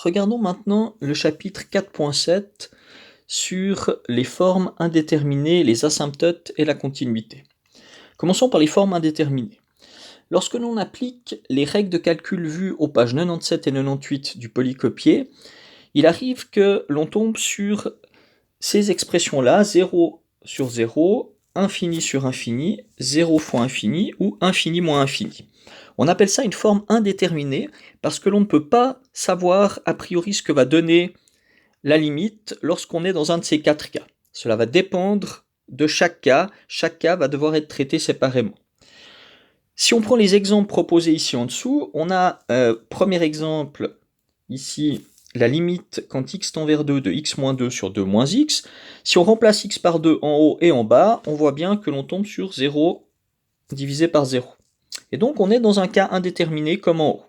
Regardons maintenant le chapitre 4.7 sur les formes indéterminées, les asymptotes et la continuité. Commençons par les formes indéterminées. Lorsque l'on applique les règles de calcul vues aux pages 97 et 98 du polycopier, il arrive que l'on tombe sur ces expressions-là, 0 sur 0, infini sur infini, 0 fois infini ou infini moins infini. On appelle ça une forme indéterminée parce que l'on ne peut pas savoir a priori ce que va donner la limite lorsqu'on est dans un de ces quatre cas. Cela va dépendre de chaque cas va devoir être traité séparément. Si on prend les exemples proposés ici en dessous, on a premier exemple ici la limite quand x tend vers 2 de x moins 2 sur 2 moins x. Si on remplace x par 2 en haut et en bas, on voit bien que l'on tombe sur 0 divisé par 0. Et donc on est dans un cas indéterminé comme en haut.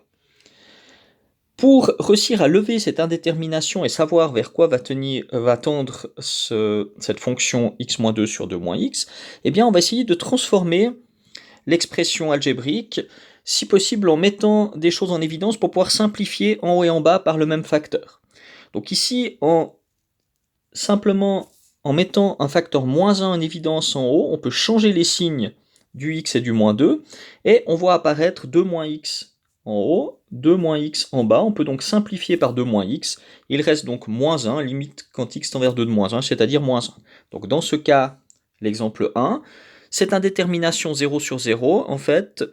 Pour réussir à lever cette indétermination et savoir vers quoi va tendre cette fonction x-2 sur 2 moins x, eh bien on va essayer de transformer l'expression algébrique, si possible en mettant des choses en évidence pour pouvoir simplifier en haut et en bas par le même facteur. Donc ici, simplement en mettant un facteur moins 1 en évidence en haut, on peut changer les signes du x et du moins 2, et on voit apparaître 2 moins x en haut, 2 moins x en bas. On peut donc simplifier par 2 moins x. Il reste donc moins 1, limite quand x tend vers 2 de moins 1, c'est-à-dire moins 1. Donc dans ce cas, l'exemple 1, cette indétermination 0 sur 0, en fait,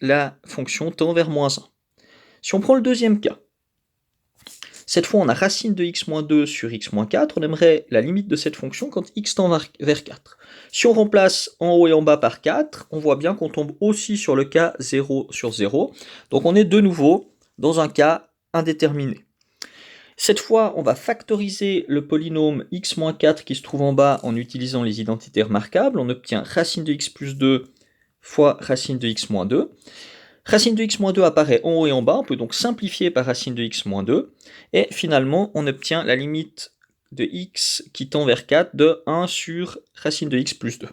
la fonction tend vers moins 1. Si on prend le deuxième cas, cette fois on a racine de x moins 2 sur x moins 4, on aimerait la limite de cette fonction quand x tend vers 4. Si on remplace en haut et en bas par 4, on voit bien qu'on tombe aussi sur le cas 0 sur 0. Donc on est de nouveau dans un cas indéterminé. Cette fois, on va factoriser le polynôme x moins 4 qui se trouve en bas en utilisant les identités remarquables. On obtient racine de x plus 2 fois racine de x moins 2. Racine de x moins 2 apparaît en haut et en bas, on peut donc simplifier par racine de x moins 2, et finalement on obtient la limite de x qui tend vers 4 de 1 sur racine de x plus 2.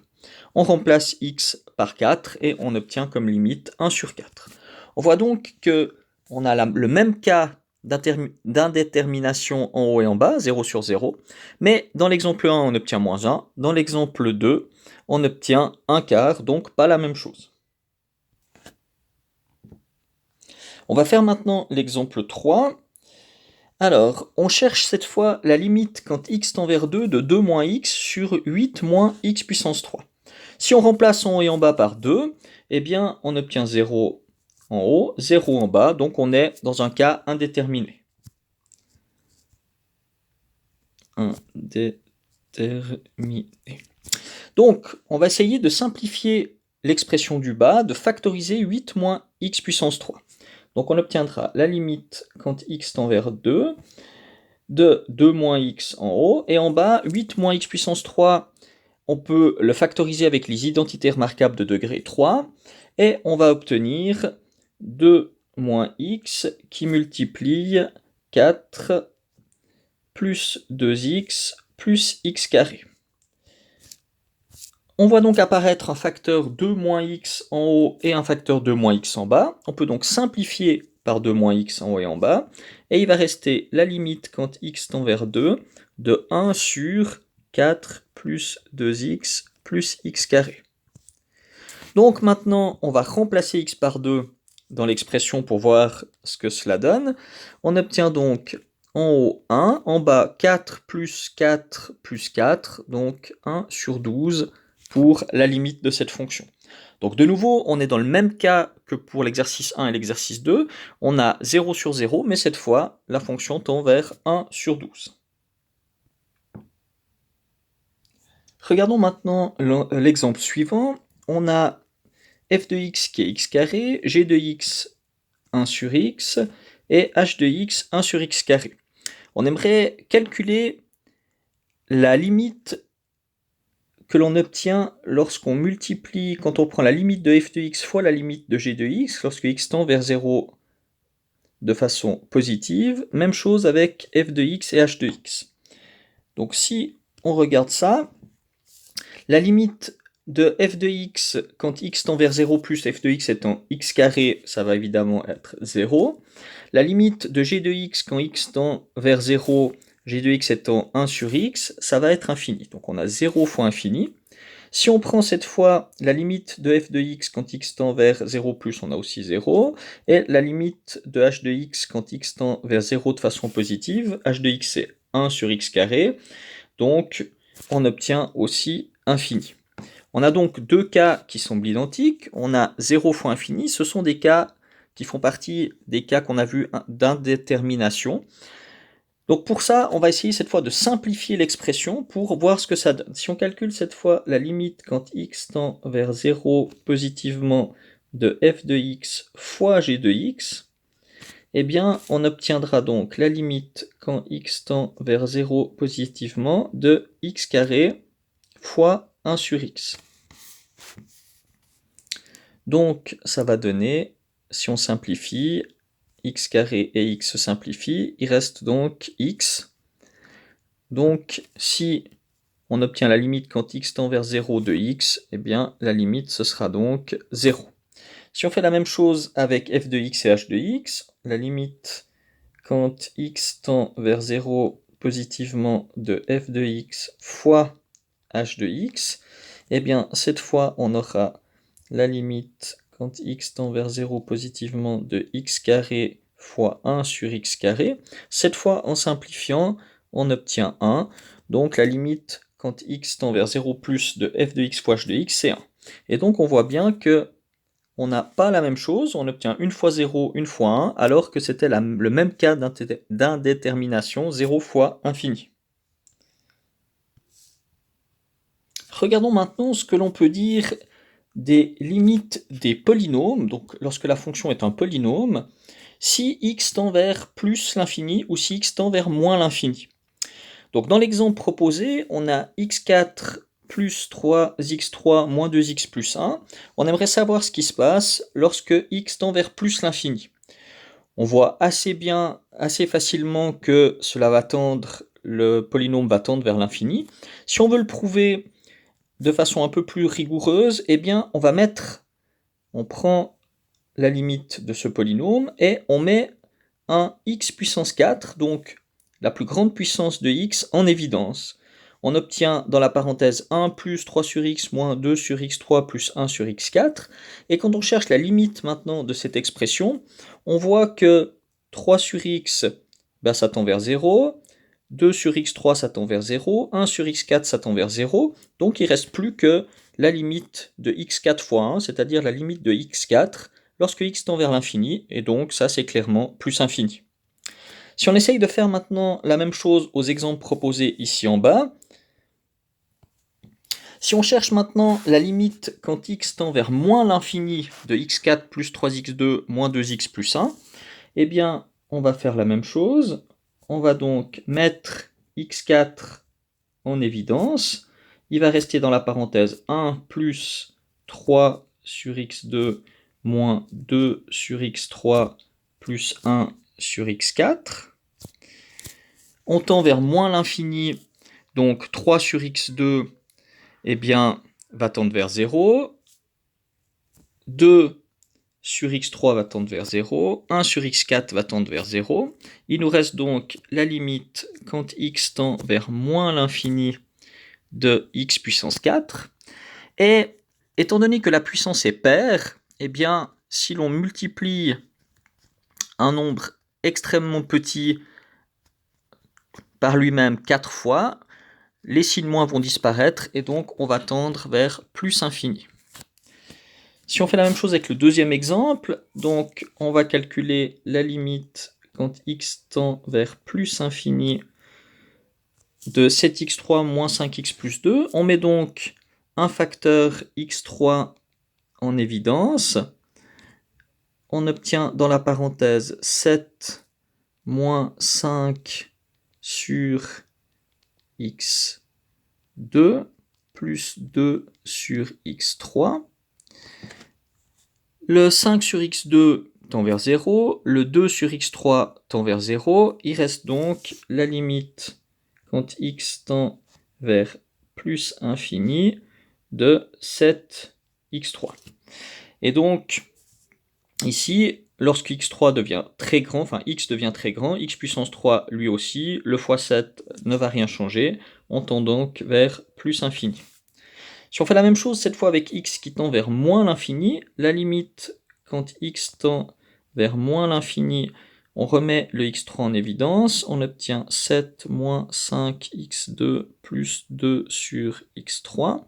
On remplace x par 4 et on obtient comme limite 1 sur 4. On voit donc qu'on a le même cas d'indétermination en haut et en bas, 0 sur 0, mais dans l'exemple 1 on obtient moins 1, dans l'exemple 2 on obtient un quart, donc pas la même chose. On va faire maintenant l'exemple 3. Alors, on cherche cette fois la limite quand x tend vers 2 de 2 moins x sur 8 moins x puissance 3. Si on remplace en haut et en bas par 2, eh bien on obtient 0 en haut, 0 en bas, donc on est dans un cas indéterminé. Indéterminé. Donc, on va essayer de simplifier l'expression du bas, de factoriser 8 moins x puissance 3. Donc on obtiendra la limite quand x tend vers 2 de 2 moins x en haut, et en bas, 8 moins x puissance 3, on peut le factoriser avec les identités remarquables de degré 3, et on va obtenir 2 moins x qui multiplie 4 plus 2x plus x carré. On voit donc apparaître un facteur 2 moins x en haut et un facteur 2 moins x en bas. On peut donc simplifier par 2 moins x en haut et en bas. Et il va rester la limite quand x tend vers 2 de 1 sur 4 plus 2x plus x carré. Donc maintenant, on va remplacer x par 2 dans l'expression pour voir ce que cela donne. On obtient donc en haut 1, en bas 4 plus 4 plus 4, donc 1 sur 12 pour la limite de cette fonction. Donc de nouveau, on est dans le même cas que pour l'exercice 1 et l'exercice 2. On a 0 sur 0, mais cette fois, la fonction tend vers 1 sur 12. Regardons maintenant l'exemple suivant. On a f de x qui est x carré, g de x 1 sur x, et h de x 1 sur x carré. On aimerait calculer la limite que l'on obtient lorsqu'on multiplie, quand on prend la limite de f de x fois la limite de g de x, lorsque x tend vers 0 de façon positive. Même chose avec f de x et h de x. Donc si on regarde ça, la limite de f de x quand x tend vers 0 plus f de x étant x carré, ça va évidemment être 0. La limite de g de x quand x tend vers 0, g de x étant 1 sur x, ça va être infini. Donc on a 0 fois infini. Si on prend cette fois la limite de f de x quand x tend vers 0 plus, on a aussi 0. Et la limite de h de x quand x tend vers 0 de façon positive, h de x c'est 1 sur x carré. Donc on obtient aussi infini. On a donc deux cas qui semblent identiques. On a 0 fois infini. Ce sont des cas qui font partie des cas qu'on a vus d'indétermination. Donc pour ça, on va essayer cette fois de simplifier l'expression pour voir ce que ça donne. Si on calcule cette fois la limite quand x tend vers 0 positivement de f de x fois g de x, eh bien on obtiendra donc la limite quand x tend vers 0 positivement de x carré fois 1 sur x. Donc ça va donner, si on simplifie, x carré et x se simplifient, il reste donc x. Donc si on obtient la limite quand x tend vers 0 de x, eh bien la limite ce sera donc 0. Si on fait la même chose avec f de x et h de x, la limite quand x tend vers 0 positivement de f de x fois h de x, eh bien cette fois on aura la limite quand x tend vers 0 positivement de x carré fois 1 sur x carré. Cette fois en simplifiant, on obtient 1. Donc la limite quand x tend vers 0 plus de f de x fois h de x, c'est 1. Et donc on voit bien que on n'a pas la même chose, on obtient une fois 0, une fois 1, alors que c'était le même cas d'indétermination, 0 fois infini. Regardons maintenant ce que l'on peut dire des limites des polynômes, donc lorsque la fonction est un polynôme, si x tend vers plus l'infini ou si x tend vers moins l'infini. Donc dans l'exemple proposé, on a x4 plus 3x3 moins 2x plus 1. On aimerait savoir ce qui se passe lorsque x tend vers plus l'infini. On voit assez bien, assez facilement que cela va tendre, le polynôme va tendre vers l'infini. Si on veut le prouver de façon un peu plus rigoureuse, eh bien on prend la limite de ce polynôme et on met un x puissance 4, donc la plus grande puissance de x, en évidence. On obtient dans la parenthèse 1 plus 3 sur x moins 2 sur x3 plus 1 sur x4. Et quand on cherche la limite maintenant de cette expression, on voit que 3 sur x, ça tend vers 0, 2 sur x3 ça tend vers 0, 1 sur x4 ça tend vers 0, donc il ne reste plus que la limite de x4 fois 1, c'est-à-dire la limite de x4, lorsque x tend vers l'infini, et donc ça c'est clairement plus infini. Si on essaye de faire maintenant la même chose aux exemples proposés ici en bas, si on cherche maintenant la limite quand x tend vers moins l'infini de x4 plus 3x2 moins 2x plus 1, eh bien on va faire la même chose. On va donc mettre x4 en évidence. Il va rester dans la parenthèse 1 plus 3 sur x2 moins 2 sur x3 plus 1 sur x4. On tend vers moins l'infini, donc 3 sur x2 eh bien, va tendre vers 0. 2 sur x3 va tendre vers 0. 1 sur x4 va tendre vers 0. Il nous reste donc la limite quand x tend vers moins l'infini de x puissance 4. Et étant donné que la puissance est paire, eh bien, si l'on multiplie un nombre extrêmement petit par lui-même 4 fois, les signes moins vont disparaître et donc on va tendre vers plus infini. Si on fait la même chose avec le deuxième exemple, donc on va calculer la limite quand x tend vers plus infini de 7x3 moins 5x plus 2. On met donc un facteur x3 en évidence. On obtient dans la parenthèse 7 moins 5 sur x2 plus 2 sur x3. Le 5 sur x2 tend vers 0, le 2 sur x3 tend vers 0. Il reste donc la limite quand x tend vers plus infini de 7x3. Et donc, ici, lorsque x3 devient très grand, enfin x devient très grand, x puissance 3 lui aussi, le fois 7 ne va rien changer, on tend donc vers plus infini. Si on fait la même chose cette fois avec x qui tend vers moins l'infini, la limite quand x tend vers moins l'infini, on remet le x3 en évidence, on obtient 7 moins 5x2 plus 2 sur x3.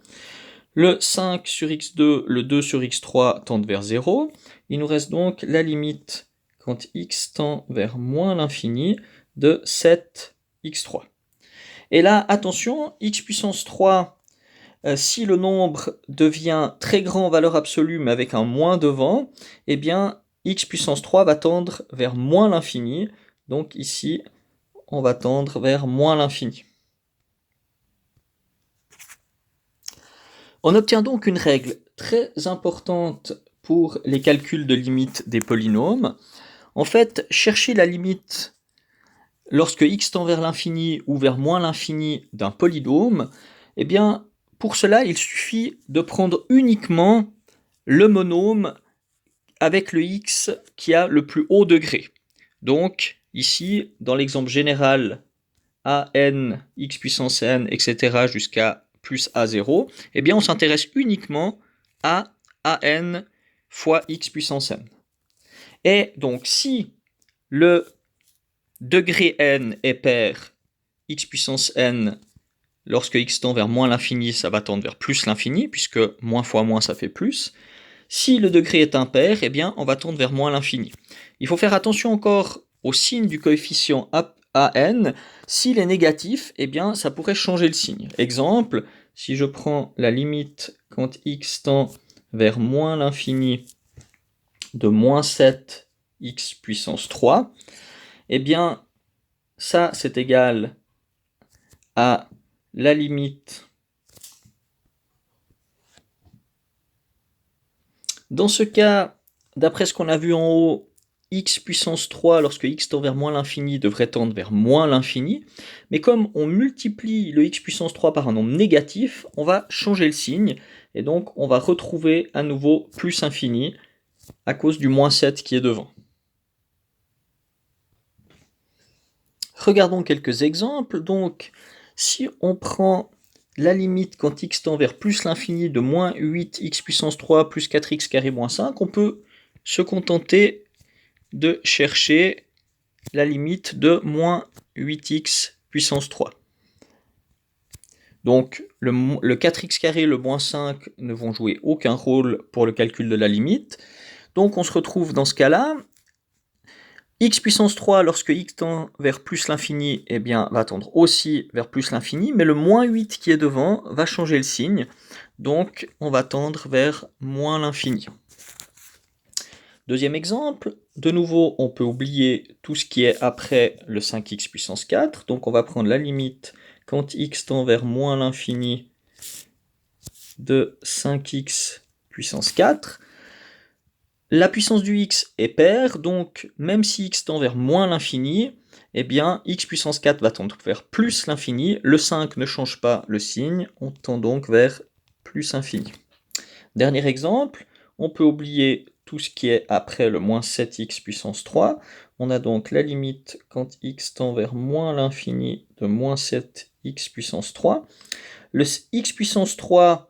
Le 5 sur x2, le 2 sur x3 tendent vers 0. Il nous reste donc la limite quand x tend vers moins l'infini de 7x3. Et là, attention, x puissance 3, si le nombre devient très grand en valeur absolue mais avec un moins devant, eh bien x puissance 3 va tendre vers moins l'infini. Donc ici, on va tendre vers moins l'infini. On obtient donc une règle très importante pour les calculs de limite des polynômes. En fait, chercher la limite lorsque x tend vers l'infini ou vers moins l'infini d'un polynôme, eh bien, pour cela, il suffit de prendre uniquement le monôme avec le x qui a le plus haut degré. Donc, ici, dans l'exemple général, an, x puissance n, etc. jusqu'à plus a0, eh bien on s'intéresse uniquement à an fois x puissance n. Et donc si le degré n est pair, x puissance n, lorsque x tend vers moins l'infini, ça va tendre vers plus l'infini, puisque moins fois moins, ça fait plus. Si le degré est impair, eh bien on va tendre vers moins l'infini. Il faut faire attention encore au signe du coefficient an. S'il est négatif, eh bien ça pourrait changer le signe. Exemple, si je prends la limite quand x tend vers moins l'infini de moins 7x puissance 3, eh bien ça c'est égal à la limite. Dans ce cas, d'après ce qu'on a vu en haut, x puissance 3, lorsque x tend vers moins l'infini, devrait tendre vers moins l'infini. Mais comme on multiplie le x puissance 3 par un nombre négatif, on va changer le signe. Et donc, on va retrouver à nouveau plus infini à cause du moins 7 qui est devant. Regardons quelques exemples. Donc, si on prend la limite quand x tend vers plus l'infini de moins 8x puissance 3 plus 4x carré moins 5, on peut se contenter de chercher la limite de moins 8x puissance 3. Donc le 4x carré et le moins 5 ne vont jouer aucun rôle pour le calcul de la limite. Donc on se retrouve dans ce cas-là. X puissance 3, lorsque x tend vers plus l'infini, eh bien, va tendre aussi vers plus l'infini, mais le moins 8 qui est devant va changer le signe. Donc on va tendre vers moins l'infini. Deuxième exemple, de nouveau, on peut oublier tout ce qui est après le 5x puissance 4. Donc on va prendre la limite quand x tend vers moins l'infini de 5x puissance 4. La puissance du x est paire, donc même si x tend vers moins l'infini, eh bien x puissance 4 va tendre vers plus l'infini. Le 5 ne change pas le signe, on tend donc vers plus infini. Dernier exemple, on peut oublier tout ce qui est après le moins 7x puissance 3. On a donc la limite quand x tend vers moins l'infini de moins 7x puissance 3. Le x puissance 3,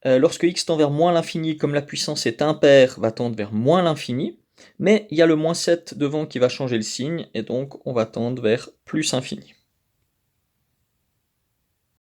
lorsque x tend vers moins l'infini, comme la puissance est impaire, va tendre vers moins l'infini. Mais il y a le moins 7 devant qui va changer le signe, et donc on va tendre vers plus infini.